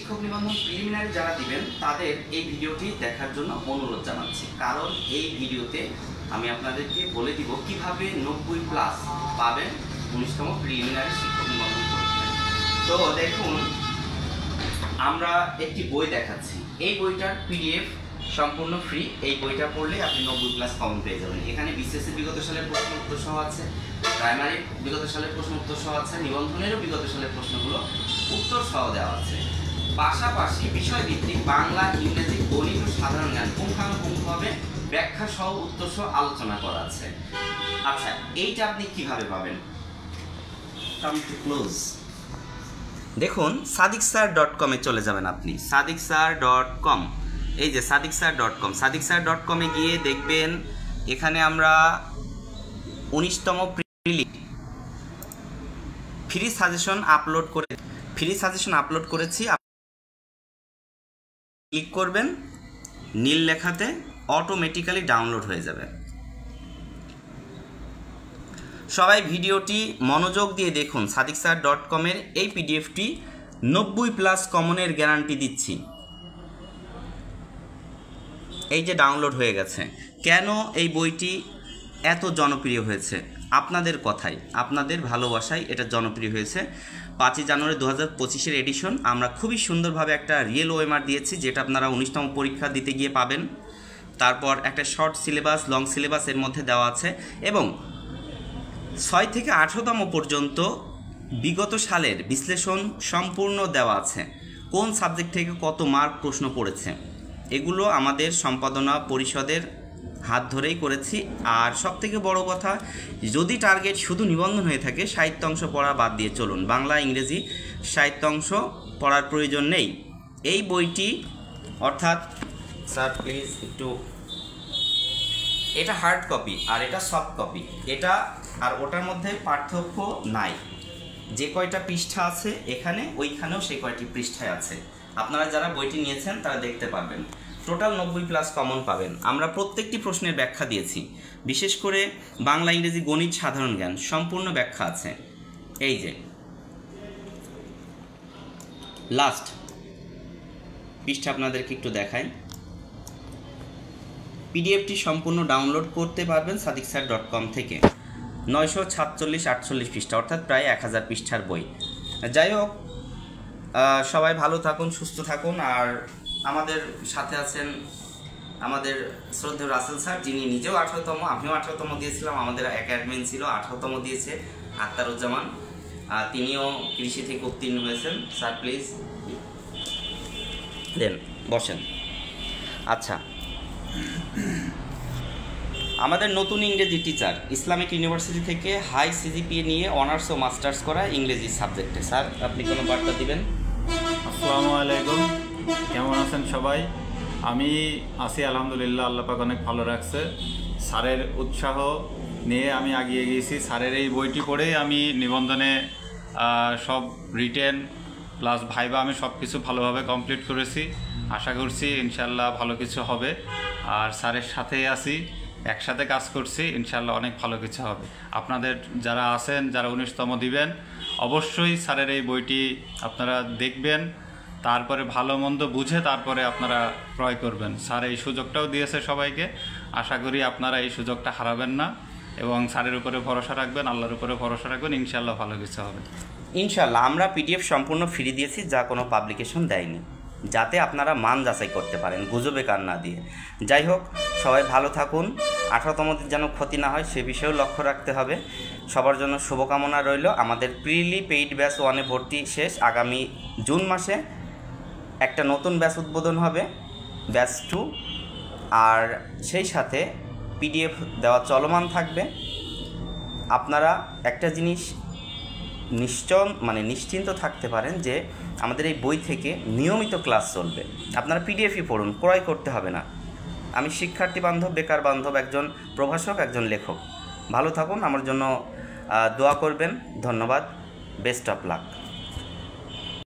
শিক্ষক নিবন্ধন প্রিলিমিনারি যারা দিবেন তাদের এই ভিডিওটি দেখার জন্য অনুরোধ জানাচ্ছি, কারণ এই ভিডিওতে আমি আপনাদেরকে বলে দিব কিভাবে 90+ পাবেন 19তম প্রিলিমিনারি শিক্ষক নিবন্ধন পরীক্ষায়। তো দেখুন, আমরা একটি বই দেখাচ্ছি। এই বইটার পিডিএফ সম্পূর্ণ ফ্রি। এই বইটা পড়লে আপনি 90+ কমন পেয়ে যাবেন। এখানে বিসিএসসি বিগত সালের প্রশ্ন উত্তর সহ আছে, প্রাইমারি বিগত সালের প্রশ্ন উত্তর সহ আছে, নিবন্ধনেরও বিগত সালের প্রশ্নগুলো উত্তর সহ দেওয়া আছে। পাশাপাশি বিষয়ভিত্তিক বাংলা, ইংরেজি, গণিত ও সাধারণ জ্ঞান পুঙ্খানুপুঙ্খভাবে ব্যাখ্যা সহ উত্তর সহ আলোচনা করা আছে। আচ্ছা, এইটা আপনি কিভাবে পাবেন? ক্লোজ দেখুন, sadiksir.com-এ চলে যাবেন আপনি। sadiksir.com, এই যে sadiksir.com, sadiksir.com-এ গিয়ে দেখবেন এখানে আমরা 19তম ফ্রি সাজেশন আপলোড করেছি। ক্লিক করবেন, নীল লেখাতে অটোমেটিক্যালি ডাউনলোড হয়ে যাবে। সবাই ভিডিওটি মনোযোগ দিয়ে দেখুন। sadiksir.com-এর এই পিডিএফটি 90+ কমনের গ্যারান্টি দিচ্ছি। এই যে ডাউনলোড হয়ে গেছে। কেন এই বইটি এত জনপ্রিয় হয়েছে? আপনাদের কথাই, আপনাদের ভালোবাসায় এটা জনপ্রিয় হয়েছে। 5ই জানুয়ারি 2025-এর এডিশন আমরা খুবই সুন্দরভাবে একটা রিয়েল ওএমআর দিয়েছি, যেটা আপনারা 19তম পরীক্ষা দিতে গিয়ে পাবেন। তারপর একটা শর্ট সিলেবাস, লং সিলেবাস এর মধ্যে দেওয়া আছে, এবং 6 থেকে 18তম পর্যন্ত বিগত সালের বিশ্লেষণ সম্পূর্ণ দেওয়া আছে। কোন সাবজেক্ট থেকে কত মার্ক প্রশ্ন পড়েছে, এগুলো আমাদের সম্পাদনা পরিষদের হাত ধরেই করেছি। আর সবথেকে বড় কথা, যদি টার্গেট শুধু নিবন্ধন হয়ে থাকে, সাহিত্যাংশ পড়া বাদ দিয়ে চলুন। বাংলা, ইংরেজি সাহিত্যাংশ পড়ার প্রয়োজন নেই। এই বইটি অর্থাৎ, স্যার প্লিজ একটু, এটা হার্ড কপি আর এটা সফট কপি, এটা আর ওটার মধ্যে পার্থক্য নাই। যে কয়টা পৃষ্ঠা আছে এখানে, ওইখানেও সেই কয়টি পৃষ্ঠায় আছে। আপনারা যারা বইটি নিয়েছেন তারা দেখতে পারবেন। টোটাল 90+ কমন পাবেন। আমরা প্রত্যেকটি প্রশ্নের ব্যাখ্যা দিয়েছি, বিশেষ করে বাংলা, ইংরেজি, গণিত, সাধারণ জ্ঞান সম্পূর্ণ ব্যাখ্যা আছে। এই যে লাস্ট পৃষ্ঠা আপনাদেরকে একটু দেখাই। পিডিএফটি সম্পূর্ণ ডাউনলোড করতে পারবেন sadiksir.com থেকে। 946-48 পৃষ্ঠা, অর্থাৎ প্রায় 1000 পৃষ্ঠার বই। যাই হোক, সবাই ভালো থাকুন, সুস্থ থাকুন। আর আমাদের সাথে আছেন আমাদের শ্রদ্ধেয় রাসেল স্যার, যিনি নিজেও 18তম, আমিও 18তম দিয়েছিলাম। আমাদের এক অ্যাডমিন ছিল 18তম দিয়েছে, আক্তারুজ্জামান, তিনিও কৃষি থেকে উত্তীর্ণ হয়েছেন। স্যার প্লিজ দেন, বসেন। আচ্ছা, আমাদের নতুন ইংরেজি টিচার, ইসলামিক ইউনিভার্সিটি থেকে হাই সিজিপিএ নিয়ে অনার্স ও মাস্টার্স করা ইংরেজি সাবজেক্টে। স্যার, আপনি কোনো বার্তা দিবেন? আসসালামু আলাইকুম, কেমন আছেন সবাই? আমি আছি আলহামদুলিল্লাহ, আল্লাহ পাক অনেক ভালো রাখছে। স্যারের উৎসাহ নিয়ে আমি এগিয়ে গিয়েছি। স্যারের এই বইটি পড়েই আমি নিবন্ধনে সব রিটেন প্লাস ভাইবা আমি সব কিছু ভালোভাবে কমপ্লিট করেছি। আশা করছি ইনশাল্লাহ ভালো কিছু হবে। আর স্যারের সাথেই আছি, একসাথে কাজ করছি, ইনশাল্লাহ অনেক ভালো কিছু হবে। আপনাদের যারা আছেন, যারা 19তম দিবেন, অবশ্যই স্যারের এই বইটি আপনারা দেখবেন, তারপরে ভালো মন্দ বুঝে তারপরে আপনারা ক্রয় করবেন। স্যার এই সুযোগটাও দিয়েছে সবাইকে। আশা করি আপনারা এই সুযোগটা হারাবেন না, এবং স্যারের উপরে ভরসা রাখবেন, আল্লাহর উপরে ভরসা রাখবেন, ইনশাল্লাহ ভালো কিছু হবে। ইনশাল্লাহ। আমরা পিডিএফ সম্পূর্ণ ফ্রি দিয়েছি, যা কোনো পাবলিকেশন দেয়নি, যাতে আপনারা মান যাচাই করতে পারেন গুজবে কান না দিয়ে। যাই হোক, সবাই ভালো থাকুন। 18তমদের যেন ক্ষতি না হয় সে বিষয়েও লক্ষ্য রাখতে হবে। সবার জন্য শুভকামনা রইল। আমাদের প্রিলি পেইড ব্যাচ 1-এ ভর্তি শেষ। আগামী জুন মাসে একটা নতুন ব্যাচ উদ্বোধন হবে, ব্যাচ 2, আর সেই সাথে পিডিএফ দেওয়া চলমান থাকবে। আপনারা একটা জিনিস নিশ্চিন্ত থাকতে পারেন যে আমাদের এই বই থেকে নিয়মিত ক্লাস চলবে। আপনারা পিডিএফই পড়ুন, ক্রয় করতে হবে না। আমি শিক্ষার্থী বান্ধব, বেকার বান্ধব, একজন প্রভাষক, একজন লেখক। ভালো থাকুন, আমার জন্য দোয়া করবেন। ধন্যবাদ, বেস্ট অফ লাক।